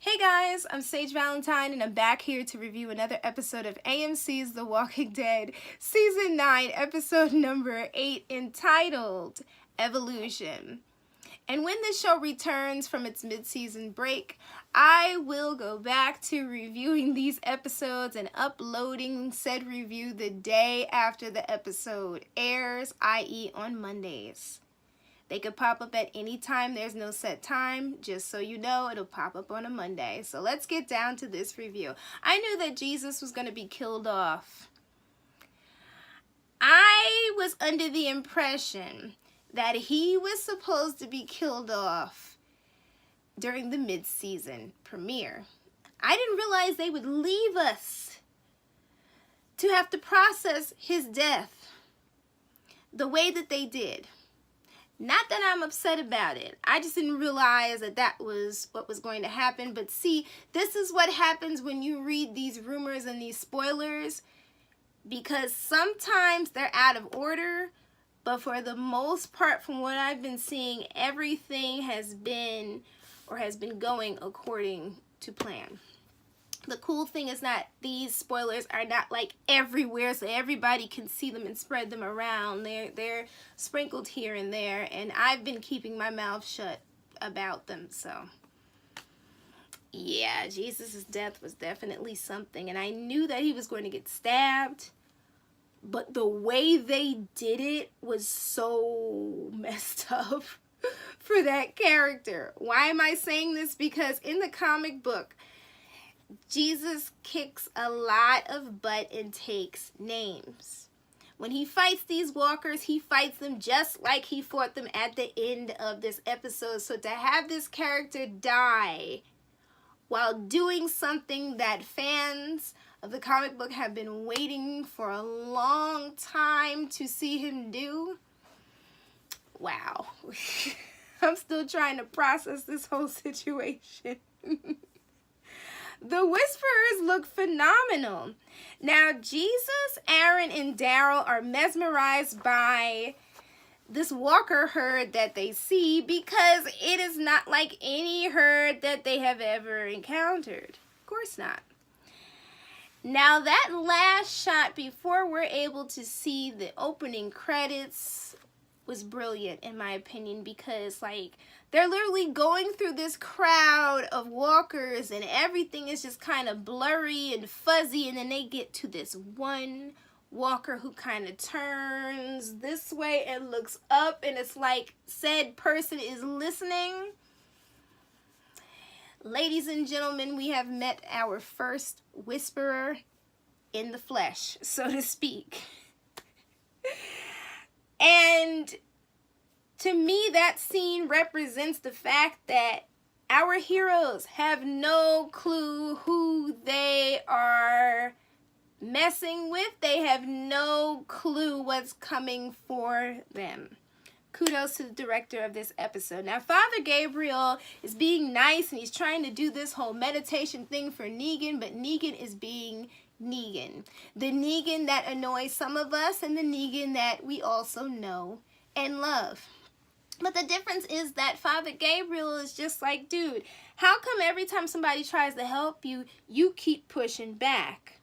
Hey guys, I'm Sage Valentine and I'm back here to review another episode of AMC's The Walking Dead, Season 9, Episode number 8, entitled Evolution. And when the show returns from its mid-season break, I will go back to reviewing these episodes and uploading said review the day after the episode airs, i.e. on Mondays. They could pop up at any time. There's no set time. Just so you know, it'll pop up on a Monday. So let's get down to this review. I knew that Jesus was going to be killed off. I was under the impression that he was supposed to be killed off during the mid-season premiere. I didn't realize they would leave us to have to process his death the way that they did. Not that I'm upset about it. I just didn't realize that that was what was going to happen. But see, this is what happens when you read these rumors and these spoilers. Because sometimes they're out of order. But for the most part, from what I've been seeing, everything has been going according to plan. The cool thing is that these spoilers are not like everywhere, so everybody can see them and spread them around. They're sprinkled here and there, and I've been keeping my mouth shut about them. So yeah, Jesus' death was definitely something, and I knew that he was going to get stabbed, but the way they did it was so messed up for that character. Why am I saying this? Because in the comic book, Jesus kicks a lot of butt and takes names. When he fights these walkers, he fights them just like he fought them at the end of this episode. So to have this character die while doing something that fans of the comic book have been waiting for a long time to see him do, wow. I'm still trying to process this whole situation. The Whisperers look phenomenal. Now, Jesus, Aaron, and Daryl are mesmerized by this walker herd that they see because it is not like any herd that they have ever encountered. Of course not. Now, that last shot before we're able to see the opening credits was brilliant in my opinion, because like they're literally going through this crowd of walkers and everything is just kind of blurry and fuzzy, and then they get to this one walker who kind of turns this way and looks up, and it's like said person is listening. Ladies and gentlemen, we have met our first whisperer in the flesh, so to speak. And to me, that scene represents the fact that our heroes have no clue who they are messing with. They have no clue what's coming for them. Kudos to the director of this episode. Now, Father Gabriel is being nice and he's trying to do this whole meditation thing for Negan, but Negan is being Negan. The Negan that annoys some of us and the Negan that we also know and love. But the difference is that Father Gabriel is just like, dude, how come every time somebody tries to help you, you keep pushing back?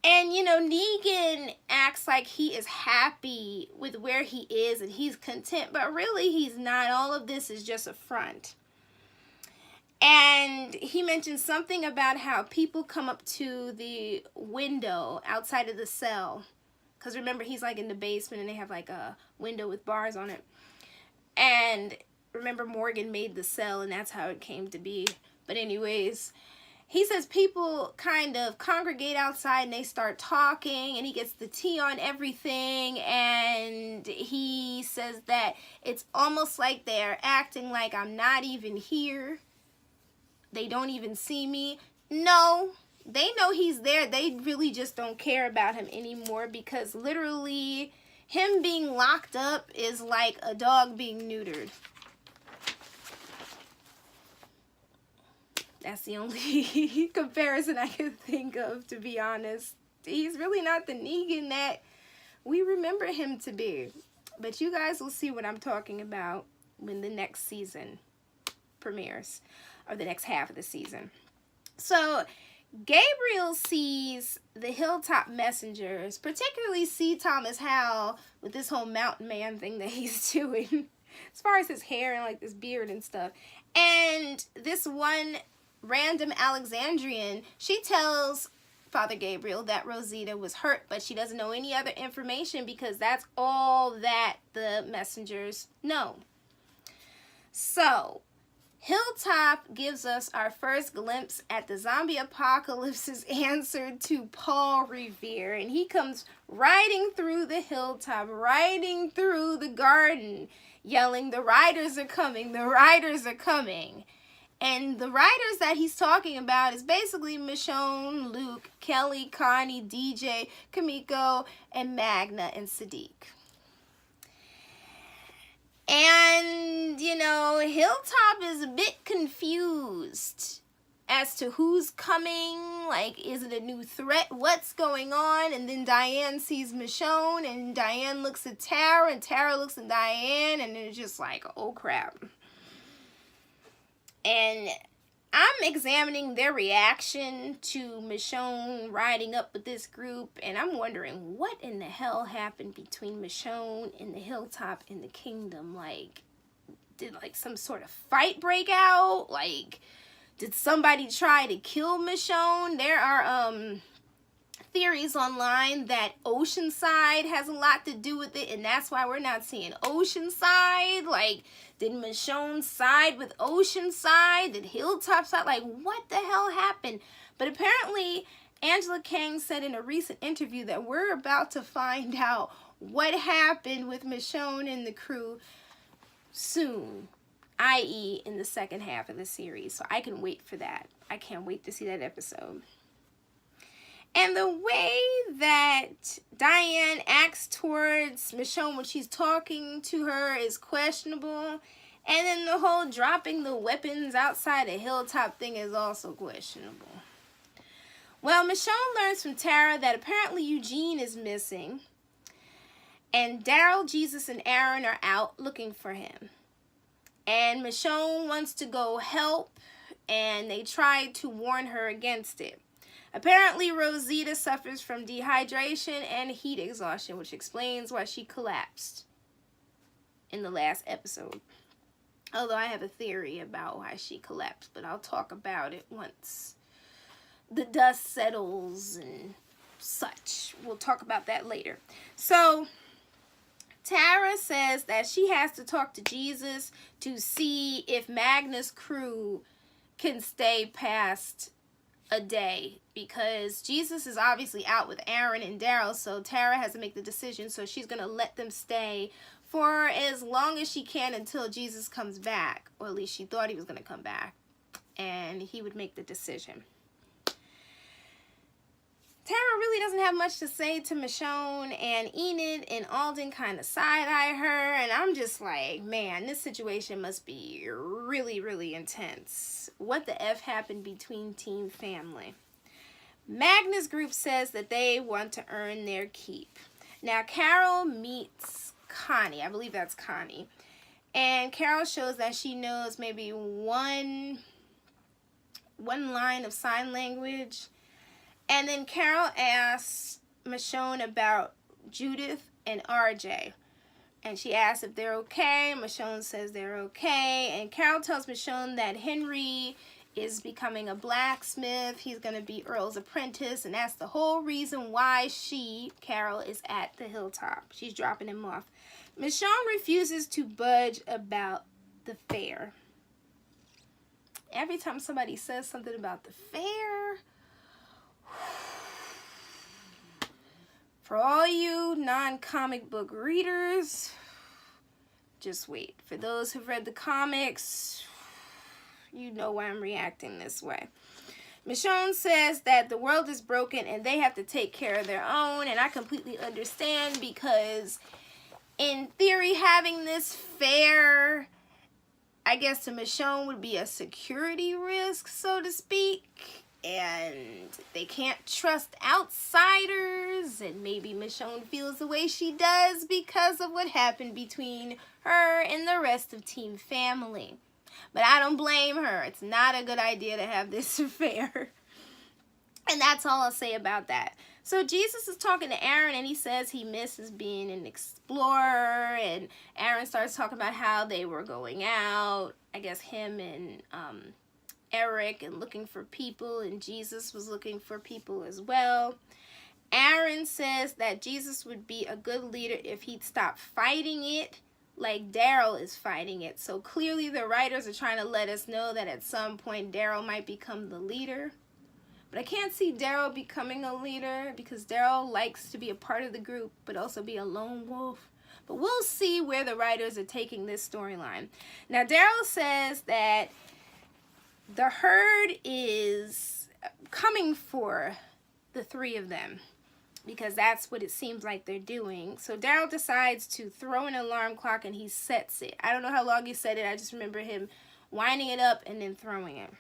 And, you know, Negan acts like he is happy with where he is and he's content, but really he's not. All of this is just a front. And he mentioned something about how people come up to the window outside of the cell. Because remember, he's like in the basement and they have like a window with bars on it. And remember, Morgan made the cell and that's how it came to be. But anyways, he says people kind of congregate outside and they start talking and he gets the tea on everything. And he says that it's almost like they're acting like I'm not even here. They don't even see me. No, they know he's there. They really just don't care about him anymore, because literally him being locked up is like a dog being neutered. That's the only comparison I can think of, to be honest. He's really not the Negan that we remember him to be. But you guys will see what I'm talking about when the next season premieres, or the next half of the season. So Gabriel sees the Hilltop Messengers, particularly C. Thomas Howell, with this whole mountain man thing that he's doing, as far as his hair and like this beard and stuff. And this one random Alexandrian, she tells Father Gabriel that Rosita was hurt, but she doesn't know any other information because that's all that the messengers know. So Hilltop gives us our first glimpse at the zombie apocalypse's answer to Paul Revere. And he comes riding through the hilltop, riding through the garden, yelling, "The riders are coming, the riders are coming." And the riders that he's talking about is basically Michonne, Luke, Kelly, Connie, DJ, Kamiko, and Magna and Sadiq. And, you know, Hilltop is a bit confused as to who's coming. Like, is it a new threat? What's going on? And then Diane sees Michonne, and Diane looks at Tara, and Tara looks at Diane, and it's just like, oh crap. And I'm examining their reaction to Michonne riding up with this group, and I'm wondering what in the hell happened between Michonne and the Hilltop in the Kingdom. Like, did like some sort of fight break out? Like, did somebody try to kill Michonne? There are theories online that Oceanside has a lot to do with it, and that's why we're not seeing Oceanside. Like, did Michonne side with Oceanside? Did Hilltop side? Like, what the hell happened? But apparently, Angela Kang said in a recent interview that we're about to find out what happened with Michonne and the crew soon, i.e. in the second half of the series. So I can wait for that. I can't wait to see that episode. And the way that Diane acts towards Michonne when she's talking to her is questionable. And then the whole dropping the weapons outside a hilltop thing is also questionable. Well, Michonne learns from Tara that apparently Eugene is missing. And Daryl, Jesus, and Aaron are out looking for him. And Michonne wants to go help, and they try to warn her against it. Apparently, Rosita suffers from dehydration and heat exhaustion, which explains why she collapsed in the last episode. Although I have a theory about why she collapsed, but I'll talk about it once the dust settles and such. We'll talk about that later. So, Tara says that she has to talk to Jesus to see if Magna's crew can stay past a day, because Jesus is obviously out with Aaron and Daryl, so Tara has to make the decision. So she's going to let them stay for as long as she can until Jesus comes back, or at least she thought he was going to come back, and he would make the decision. Tara really doesn't have much to say to Michonne, and Enid and Alden kind of side-eye her, and I'm just like, man, this situation must be really, really intense. What the F happened between Team Family? Magna's group says that they want to earn their keep. Now, Carol meets Connie. I believe that's Connie. And Carol shows that she knows maybe one line of sign language. And then Carol asks Michonne about Judith and RJ. And she asks if they're okay. Michonne says they're okay. And Carol tells Michonne that Henry is becoming a blacksmith. He's going to be Earl's apprentice. And that's the whole reason why Carol, is at the hilltop. She's dropping him off. Michonne refuses to budge about the fair. Every time somebody says something about the fair, for all you non-comic book readers, just wait. For those who've read the comics, you know why I'm reacting this way. Michonne says that the world is broken and they have to take care of their own, and I completely understand, because in theory, having this fair, I guess to Michonne, would be a security risk, so to speak. And they can't trust outsiders, and maybe Michonne feels the way she does because of what happened between her and the rest of Team Family. But I don't blame her. It's not a good idea to have this affair. And that's all I'll say about that. So Jesus is talking to Aaron, and he says he misses being an explorer. And Aaron starts talking about how they were going out. I guess him and Eric, and looking for people. And Jesus was looking for people as well. Aaron says that Jesus would be a good leader if he'd stop fighting it like Daryl is fighting it. So clearly the writers are trying to let us know that at some point Daryl might become the leader. But I can't see Daryl becoming a leader because Daryl likes to be a part of the group but also be a lone wolf. But we'll see where the writers are taking this storyline. Now Daryl says that the herd is coming for the three of them, because that's what it seems like they're doing. So Daryl decides to throw an alarm clock, and he sets it. I don't know how long he set it. I just remember him winding it up and then throwing it.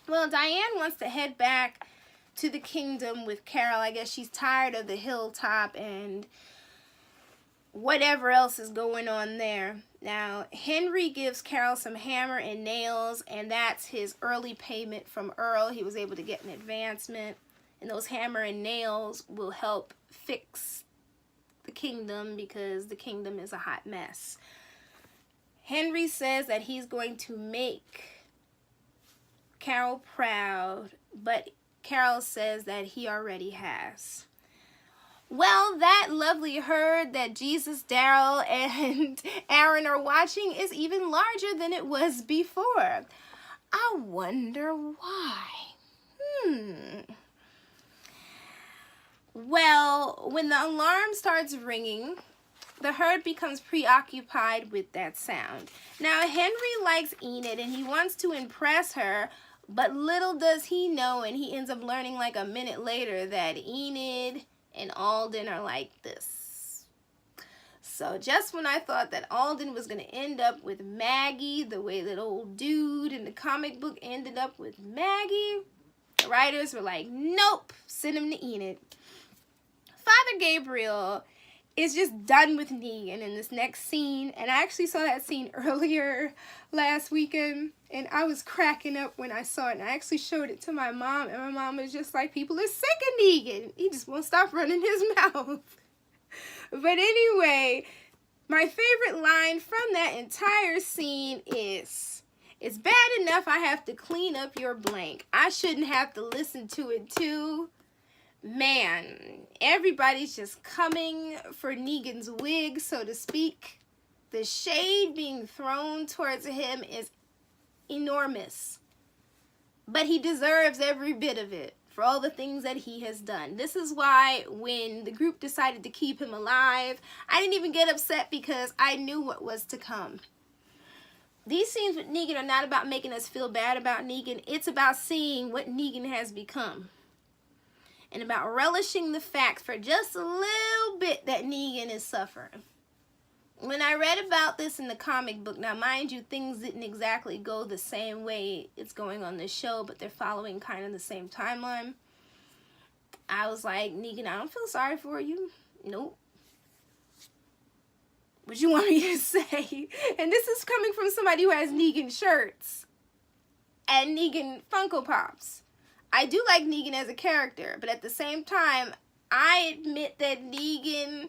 Well, Diane wants to head back to the kingdom with Carol. I guess she's tired of the hilltop and whatever else is going on there. Now, Henry gives Carol some hammer and nails, and that's his early payment from Earl. He was able to get an advancement. And those hammer and nails will help fix the kingdom because the kingdom is a hot mess. Henry says that he's going to make Carol proud, but Carol says that he already has. Well, that lovely herd that Jesus, Daryl, and Aaron are watching is even larger than it was before. I wonder why. Well, when the alarm starts ringing, the herd becomes preoccupied with that sound. Now, Henry likes Enid, and he wants to impress her, but little does he know, and he ends up learning like a minute later, that Enid and Alden are like this. So just when I thought that Alden was going to end up with Maggie, the way that old dude in the comic book ended up with Maggie, the writers were like, nope, send him to Enid. Father Gabriel is just done with Negan in this next scene, and I actually saw that scene earlier last weekend, and I was cracking up when I saw it, and I actually showed it to my mom, and my mom was just like, people are sick of Negan. He just won't stop running his mouth. But anyway, my favorite line from that entire scene is, it's bad enough I have to clean up your blank. I shouldn't have to listen to it too. Man, everybody's just coming for Negan's wig, so to speak. The shade being thrown towards him is enormous. But he deserves every bit of it for all the things that he has done. This is why when the group decided to keep him alive, I didn't even get upset because I knew what was to come. These scenes with Negan are not about making us feel bad about Negan. It's about seeing what Negan has become. And about relishing the fact for just a little bit that Negan is suffering. When I read about this in the comic book, now mind you, things didn't exactly go the same way it's going on the show, but they're following kind of the same timeline. I was like, Negan, I don't feel sorry for you. Nope. What you want me to say? And this is coming from somebody who has Negan shirts and Negan Funko Pops. I do like Negan as a character, but at the same time, I admit that Negan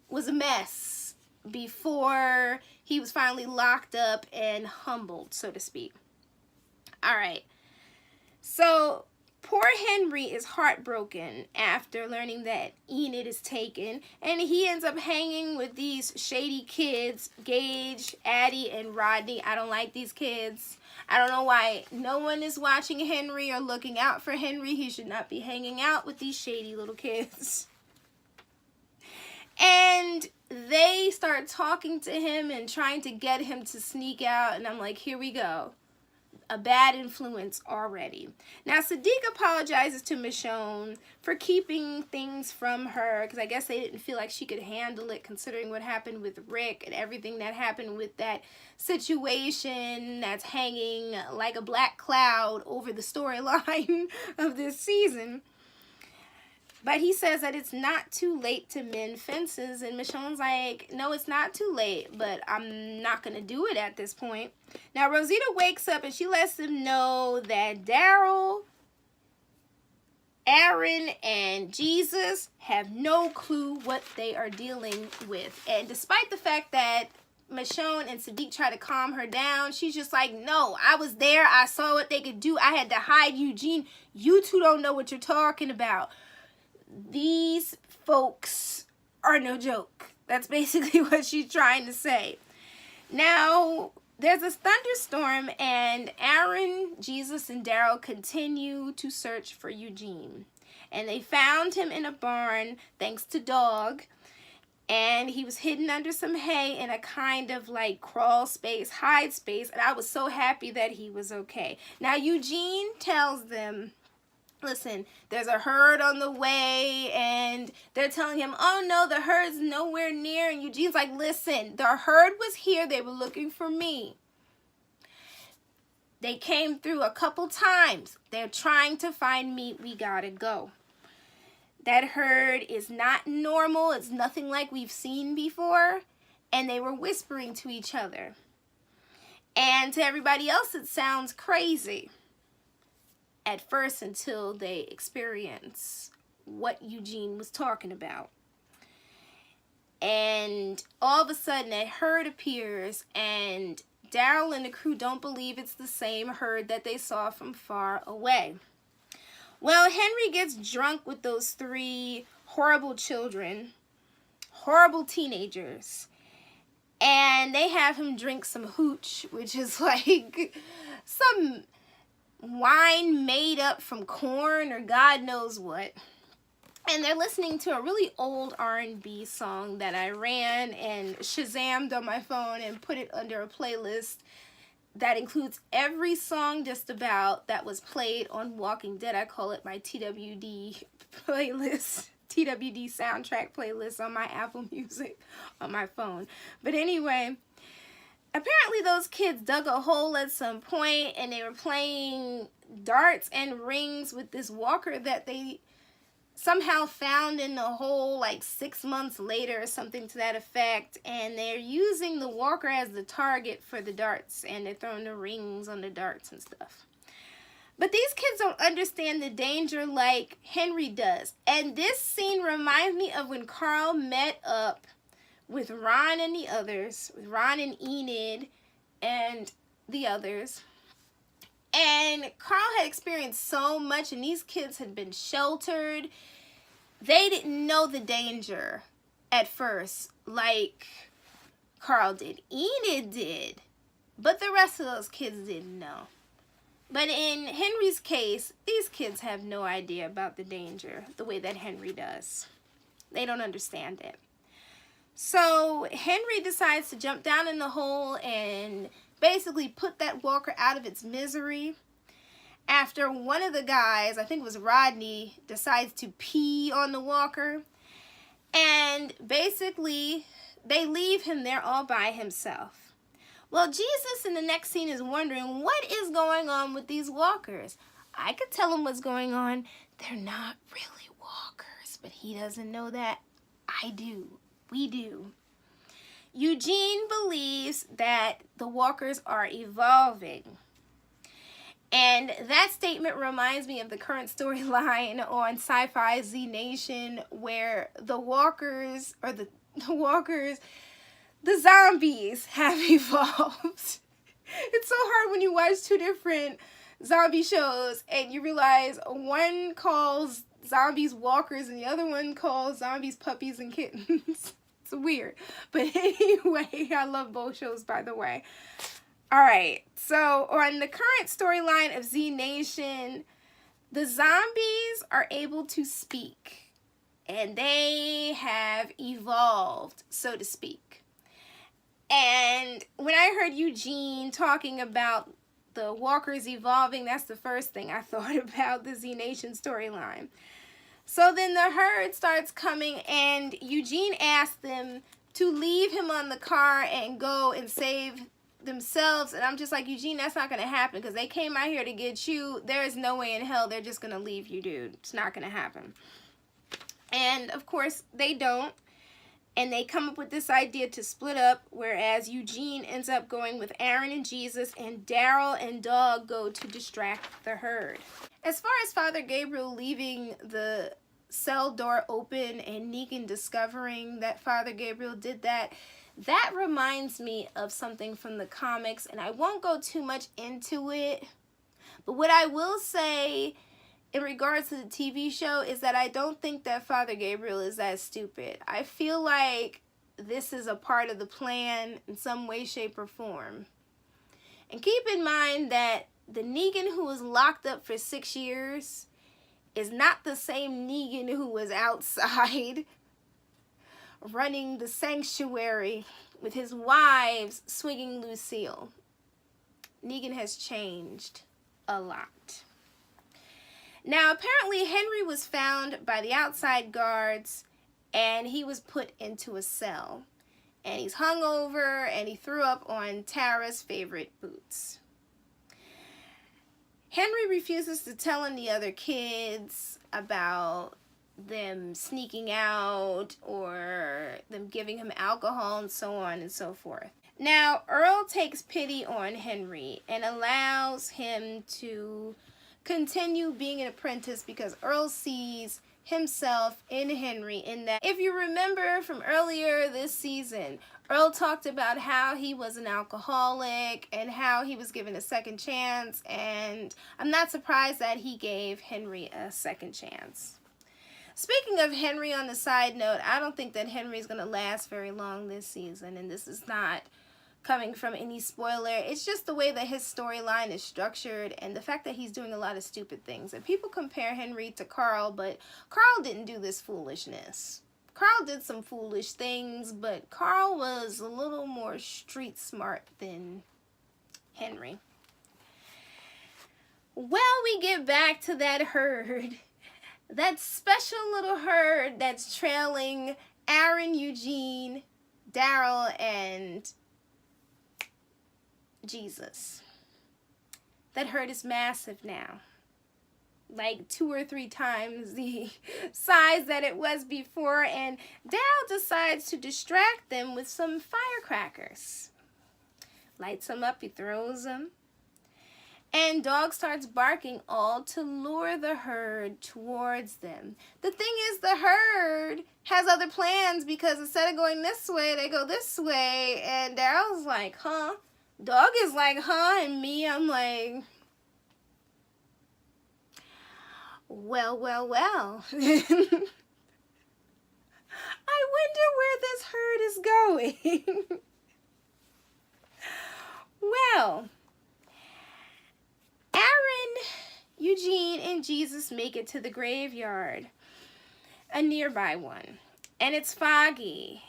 was a mess before he was finally locked up and humbled, so to speak. All right. So, poor Henry is heartbroken after learning that Enid is taken, and he ends up hanging with these shady kids, Gage, Addie, and Rodney. I don't like these kids. I don't know why no one is watching Henry or looking out for Henry. He should not be hanging out with these shady little kids. And they start talking to him and trying to get him to sneak out. And I'm like, here we go. A bad influence already. Now, Sadiq apologizes to Michonne for keeping things from her because I guess they didn't feel like she could handle it considering what happened with Rick and everything that happened with that situation that's hanging like a black cloud over the storyline of this season. But he says that it's not too late to mend fences. And Michonne's like, no, it's not too late, but I'm not going to do it at this point. Now, Rosita wakes up and she lets them know that Daryl, Aaron, and Jesus have no clue what they are dealing with. And despite the fact that Michonne and Sadiq try to calm her down, she's just like, no, I was there. I saw what they could do. I had to hide Eugene. You two don't know what you're talking about. These folks are no joke. That's basically what she's trying to say. Now, there's a thunderstorm, and Aaron, Jesus, and Daryl continue to search for Eugene. And they found him in a barn, thanks to Dog. And he was hidden under some hay in a kind of like crawl space, hide space. And I was so happy that he was okay. Now, Eugene tells them, listen, there's a herd on the way, and they're telling him, oh no, the herd's nowhere near. And Eugene's like, listen, the herd was here. They were looking for me. They came through a couple times. They're trying to find me. We gotta go. That herd is not normal. It's nothing like we've seen before. And they were whispering to each other. And to everybody else, it sounds crazy at first until they experience what Eugene was talking about. And all of a sudden, a herd appears, and Daryl and the crew don't believe it's the same herd that they saw from far away. Well, Henry gets drunk with those three horrible children, horrible teenagers, and they have him drink some hooch, which is like some wine made up from corn or God knows what. And they're listening to a really old R&B song that I ran and Shazammed on my phone and put it under a playlist that includes every song just about that was played on Walking Dead. I call it my TWD playlist, TWD soundtrack playlist on my Apple Music on my phone. But anyway, apparently those kids dug a hole at some point and they were playing darts and rings with this walker that they somehow found in the hole like 6 months later or something to that effect. And they're using the walker as the target for the darts, and they're throwing the rings on the darts and stuff. But these kids don't understand the danger like Henry does. And this scene reminds me of when Carl met up with Ron and the others, with Ron and Enid and the others. And Carl had experienced so much, and these kids had been sheltered. They didn't know the danger at first like Carl did. Enid did, but the rest of those kids didn't know. But in Henry's case, these kids have no idea about the danger the way that Henry does. They don't understand it. So Henry decides to jump down in the hole and basically put that walker out of its misery after one of the guys, I think it was Rodney, decides to pee on the walker. And basically, they leave him there all by himself. Well, Jesus in the next scene is wondering what is going on with these walkers. I could tell him what's going on. They're not really walkers, but he doesn't know that. I do. We do. Eugene believes that the walkers are evolving. And that statement reminds me of the current storyline on Sci-Fi Z Nation where the walkers, or the zombies have evolved. It's so hard when you watch two different zombie shows and you realize one calls zombies walkers and the other one calls zombies puppies and kittens. It's weird. But anyway, I love both shows, by the way. Alright, so on the current storyline of Z Nation, the zombies are able to speak. And they have evolved, so to speak. And when I heard Eugene talking about the walkers evolving, that's the first thing I thought about the Z Nation storyline. So then the herd starts coming, and Eugene asked them to leave him on the car and go and save themselves. And I'm just like, Eugene, that's not going to happen because they came out here to get you. There is no way in hell they're just going to leave you, dude. It's not going to happen. And of course they don't. And they come up with this idea to split up, whereas Eugene ends up going with Aaron and Jesus, and Daryl and Dog go to distract the herd. As far as Father Gabriel leaving the cell door open and Negan discovering that Father Gabriel did that, that reminds me of something from the comics, and I won't go too much into it. But what I will say in regards to the TV show is that I don't think that Father Gabriel is that stupid. I feel like this is a part of the plan in some way, shape, or form. And keep in mind that the Negan who was locked up for 6 years is not the same Negan who was outside running the sanctuary with his wives swinging Lucille. Negan has changed a lot. Now, apparently Henry was found by the outside guards and he was put into a cell. And he's hung over and he threw up on Tara's favorite boots. Henry refuses to tell any other kids about them sneaking out or them giving him alcohol and so on and so forth. Now, Earl takes pity on Henry and allows him to continue being an apprentice because Earl sees himself in Henry in that. If you remember from earlier this season, Earl talked about how he was an alcoholic and how he was given a second chance, and I'm not surprised that he gave Henry a second chance. Speaking of Henry, on the side note, I don't think that Henry's going to last very long this season, and this is not coming from any spoiler. It's just the way that his storyline is structured and the fact that he's doing a lot of stupid things. And people compare Henry to Carl, but Carl didn't do this foolishness. Carl did some foolish things, but Carl was a little more street smart than Henry. Well, we get back to that herd. That special little herd that's trailing Aaron, Eugene, Daryl, and Jesus. That herd is massive now. Like 2 or 3 times the size that it was before, and Daryl decides to distract them with some firecrackers. Lights them up, he throws them. And Dog starts barking, all to lure the herd towards them. The thing is, the herd has other plans because instead of going this way, they go this way. And Daryl's like, huh? Dog is like, huh? And me, I'm like, well, well, well. I wonder where this herd is going. Well, Aaron, Eugene, and Jesus make it to the graveyard, a nearby one. And it's foggy.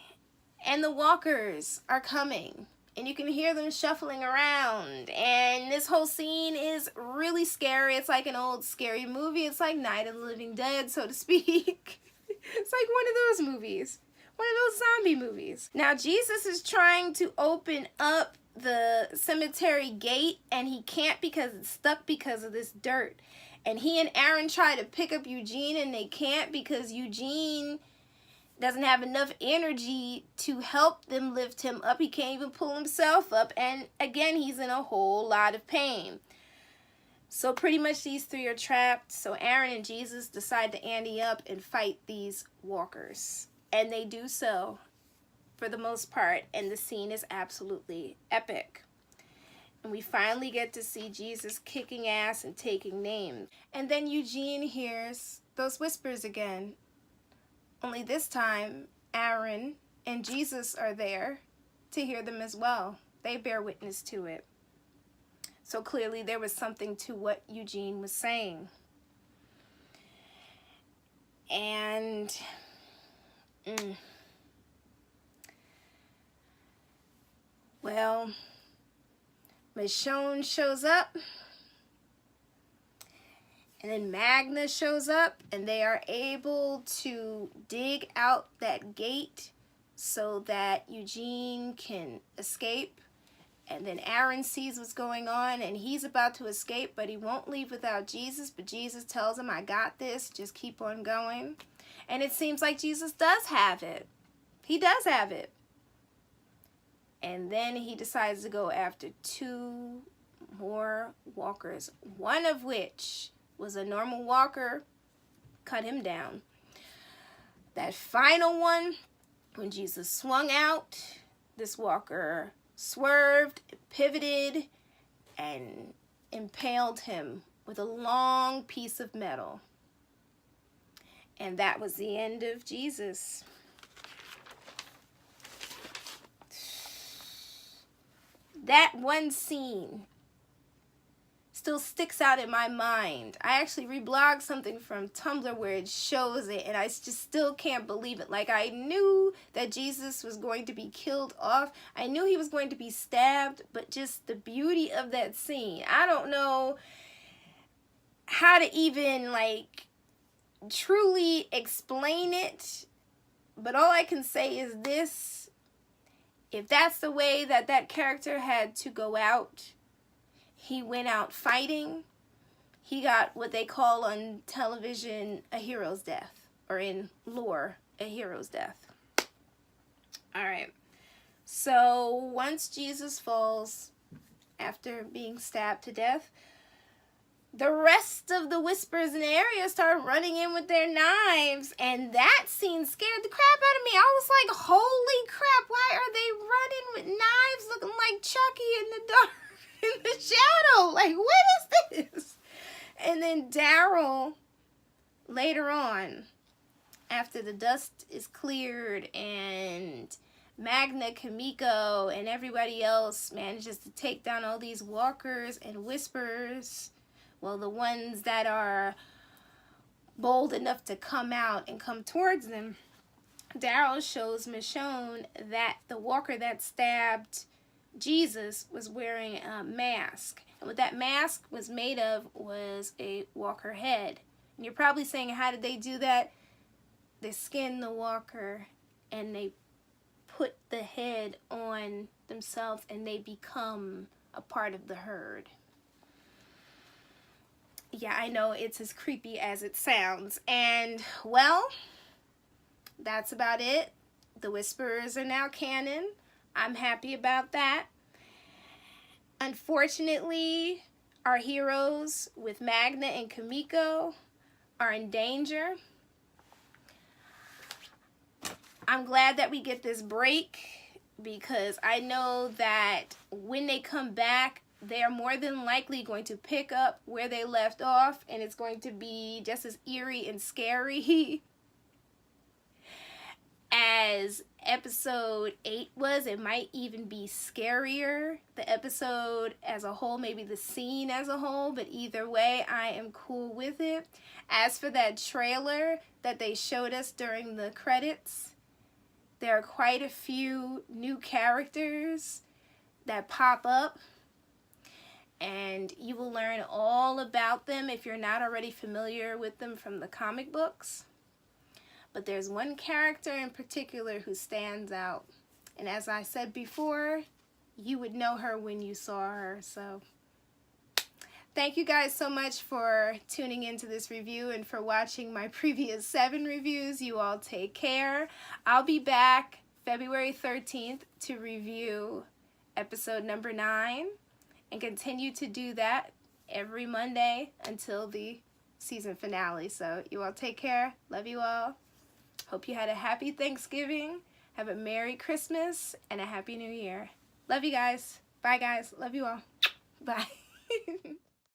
And the walkers are coming. And you can hear them shuffling around. And this whole scene is really scary. It's like an old scary movie. It's like Night of the Living Dead, so to speak. It's like one of those movies. One of those zombie movies. Now, Jesus is trying to open up the cemetery gate, and he can't because it's stuck because of this dirt. And he and Aaron try to pick up Eugene, and they can't because Eugene doesn't have enough energy to help them lift him up. He can't even pull himself up. And again, he's in a whole lot of pain. So pretty much these 3 are trapped. So Aaron and Jesus decide to ante up and fight these walkers. And they do so for the most part. And the scene is absolutely epic. And we finally get to see Jesus kicking ass and taking names. And then Eugene hears those whispers again. Only this time, Aaron and Jesus are there to hear them as well. They bear witness to it. So clearly there was something to what Eugene was saying. And well, Michonne shows up. And then Magna shows up, and they are able to dig out that gate so that Eugene can escape. And then Aaron sees what's going on, and he's about to escape, but he won't leave without Jesus. But Jesus tells him, I got this. Just keep on going. And it seems like Jesus does have it. He does have it. And then he decides to go after 2 more walkers, one of which was a normal walker, cut him down. That final one, when Jesus swung out, this walker swerved, pivoted, and impaled him with a long piece of metal. And that was the end of Jesus. That one scene still sticks out in my mind. I actually reblogged something from Tumblr where it shows it, and I just still can't believe it. Like, I knew that Jesus was going to be killed off. I knew he was going to be stabbed, but just the beauty of that scene. I don't know how to even, like, truly explain it, but all I can say is this. If that's the way that that character had to go out, he went out fighting. He got what they call on television a hero's death, or in lore, a hero's death. All right. So once Jesus falls after being stabbed to death, the rest of the Whispers in the area start running in with their knives, and that scene scared the crap out of me. I was like, holy crap, why are they running with knives looking like Chucky in the dark? In the shadow, like, what is this? And then Daryl, later on, after the dust is cleared and Magna, Kimiko, and everybody else manages to take down all these walkers and Whispers, well, the ones that are bold enough to come out and come towards them, Daryl shows Michonne that the walker that stabbed Jesus was wearing a mask. And what that mask was made of was a walker head. And you're probably saying, how did they do that? They skinned the walker and they put the head on themselves and they become a part of the herd. Yeah, I know it's as creepy as it sounds. And, well, that's about it. The Whisperers are now canon. I'm happy about that. Unfortunately, our heroes with Magna and Kimiko are in danger. I'm glad that we get this break because I know that when they come back, they are more than likely going to pick up where they left off, and it's going to be just as eerie and scary as episode 8 was. It might even be scarier, the episode as a whole, maybe the scene as a whole, but either way, I am cool with it. As for that trailer that they showed us during the credits, there are quite a few new characters that pop up, and you will learn all about them if you're not already familiar with them from the comic books. But there's one character in particular who stands out. And as I said before, you would know her when you saw her. So thank you guys so much for tuning into this review and for watching my previous 7 reviews. You all take care. I'll be back February 13th to review episode number 9 and continue to do that every Monday until the season finale. So you all take care. Love you all. Hope you had a happy Thanksgiving, have a Merry Christmas, and a Happy New Year. Love you guys. Bye, guys. Love you all. Bye.